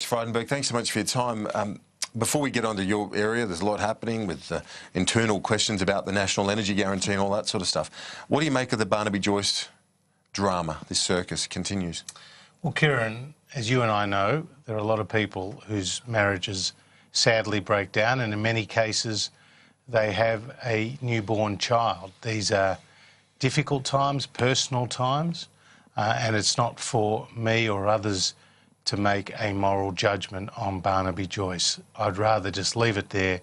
Frydenberg, thanks so much for your time. Before we get onto your area, there's a lot happening with internal questions about the National Energy Guarantee and all that sort of stuff. What do you make of the Barnaby Joyce drama? This circus continues. Well, Kieran, as you and I know, there are a lot of people whose marriages sadly break down, and in many cases they have a newborn child. These are difficult times, personal times, and it's not for me or others to make a moral judgment on Barnaby Joyce. I'd rather just leave it there,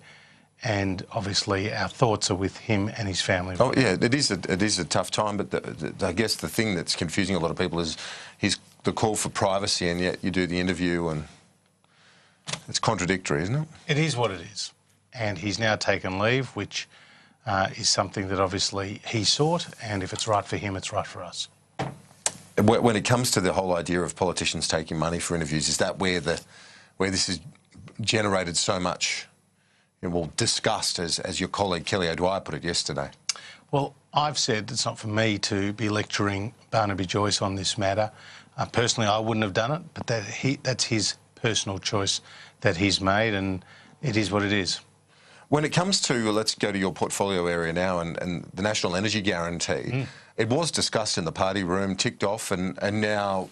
and obviously our thoughts are with him and his family. Oh yeah, it is a tough time, but I guess the thing that's confusing a lot of people is the call for privacy, and yet you do the interview, and it's contradictory, isn't it? It is what it is, and he's now taken leave, which is something that obviously he sought, and if it's right for him, it's right for us. When it comes to the whole idea of politicians taking money for interviews, is that where this has generated so much, disgust, as your colleague Kelly O'Dwyer put it yesterday? Well, I've said it's not for me to be lecturing Barnaby Joyce on this matter. Personally, I wouldn't have done it, but that's his personal choice that he's made, and it is what it is. When it comes to, let's go to your portfolio area now, and the National Energy Guarantee, it was discussed in the party room, ticked off, and now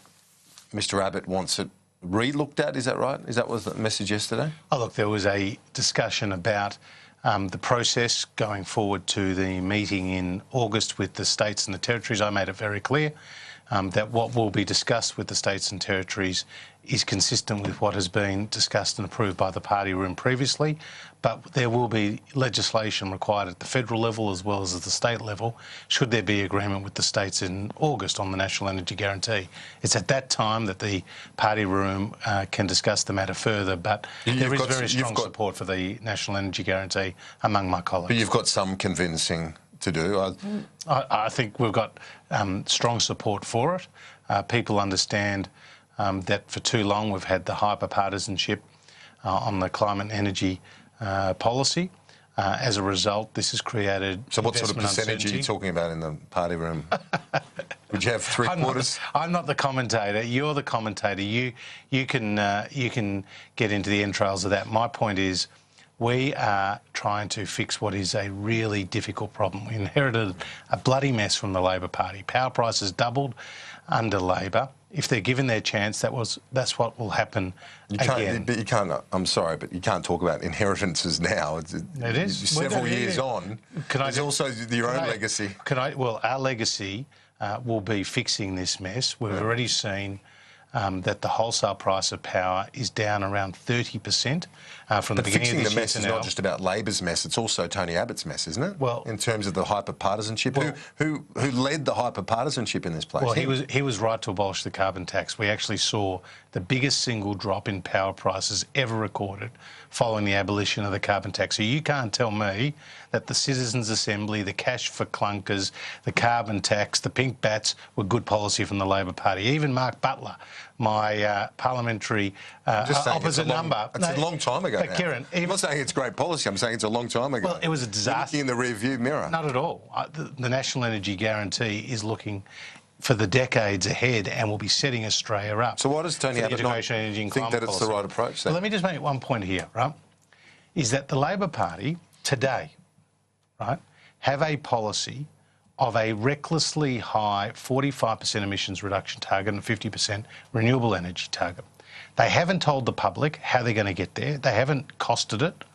Mr Abbott wants it re-looked at, is that right? Is that was the message yesterday? Oh, look, there was a discussion about the process going forward to the meeting in August with the states and the territories. I made it very clear that what will be discussed with the states and territories is consistent with what has been discussed and approved by the party room previously, but there will be legislation required at the federal level as well as at the state level should there be agreement with the states in August on the National Energy Guarantee. It's at that time that the party room can discuss the matter further, but there is very strong support for the National Energy Guarantee among my colleagues. But you've got some convincing to do. I think we've got strong support for it. People understand that for too long we've had the hyper-partisanship on the climate and energy policy. As a result, this has created So what sort of percentage are you talking about in the party room? Would you have three-quarters? I'm not the commentator. You're the commentator. You can get into the entrails of that. My point is, we are trying to fix what is a really difficult problem. We inherited a bloody mess from the Labor Party. Power prices doubled under Labor. If they're given their chance, that's what will happen again. But you can't. I'm sorry, but you can't talk about inheritances now. It is several years on. There's also your own legacy. Well, our legacy will be fixing this mess. We've already seen that the wholesale price of power is down around 30% from the beginning of this year to now. But fixing the mess is not just about Labor's mess, it's also Tony Abbott's mess, isn't it? Well, in terms of the hyper-partisanship. Well, who led the hyper-partisanship in this place? Well, he was right to abolish the carbon tax. We actually saw the biggest single drop in power prices ever recorded following the abolition of the carbon tax. So you can't tell me that the Citizens' Assembly, the cash for clunkers, the carbon tax, the pink bats were good policy from the Labor Party. Even Mark Butler, my parliamentary opposite number. It's a long time ago now. Kieran, I'm not saying it's great policy, I'm saying it's a long time ago. Well, it was a disaster. You're looking in the rear-view mirror. Not at all. The National Energy Guarantee is looking for the decades ahead and will be setting Australia up. So why does Tony Abbott not think that it's the right approach then? Well, let me just make one point here, right, is that the Labor Party today, right, have a policy of a recklessly high 45% emissions reduction target and 50% renewable energy target. They haven't told the public how they're going to get there. They haven't costed it.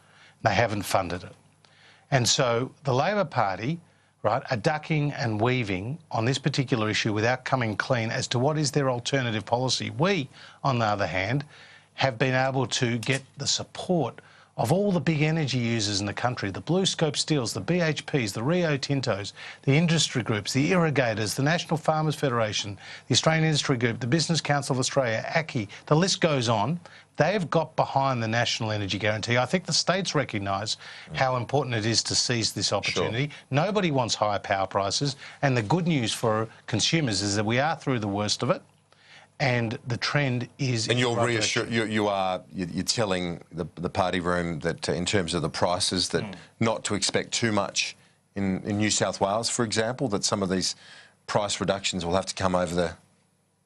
They haven't funded it. And so the Labor Party, right, are ducking and weaving on this particular issue without coming clean as to what is their alternative policy. We, on the other hand, have been able to get the support of all the big energy users in the country, the BlueScope Steels, the BHPs, the Rio Tintos, the industry groups, the irrigators, the National Farmers Federation, the Australian Industry Group, the Business Council of Australia, ACCI, the list goes on. They've got behind the National Energy Guarantee. I think the states recognise how important it is to seize this opportunity. Sure. Nobody wants higher power prices, and the good news for consumers is that we are through the worst of it. And the trend is... And you're you're telling the party room that in terms of the prices that not to expect too much in New South Wales, for example, that some of these price reductions will have to come over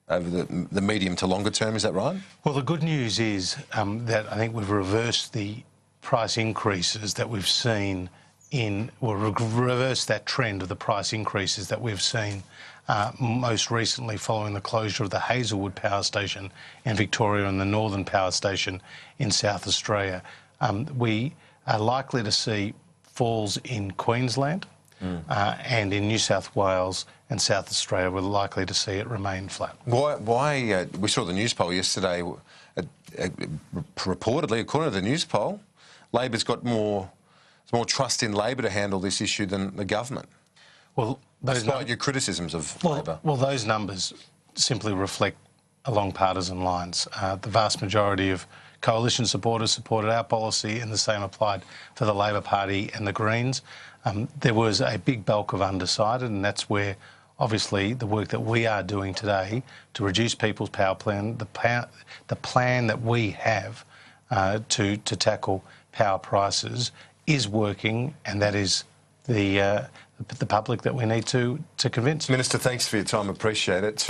over the medium to longer term. Is that right? Well, the good news is that I think we've reversed the price increases that we've seen reversed that trend of the price increases that we've seen most recently following the closure of the Hazelwood Power Station in Victoria and the Northern Power Station in South Australia. We are likely to see falls in Queensland and in New South Wales and South Australia. We're likely to see it remain flat. Why we saw the news poll yesterday. Reportedly, according to the news poll, Labor's got more trust in Labor to handle this issue than the government. Well, despite your criticisms of Labor. Well, those numbers simply reflect along partisan lines. The vast majority of coalition supporters supported our policy, and the same applied for the Labor Party and the Greens. There was a big bulk of undecided, and that's where, obviously, the work that we are doing today to reduce people's power plan, the plan that we have to tackle power prices is working, and that is the public that we need to convince. Minister, thanks for your time. Appreciate it.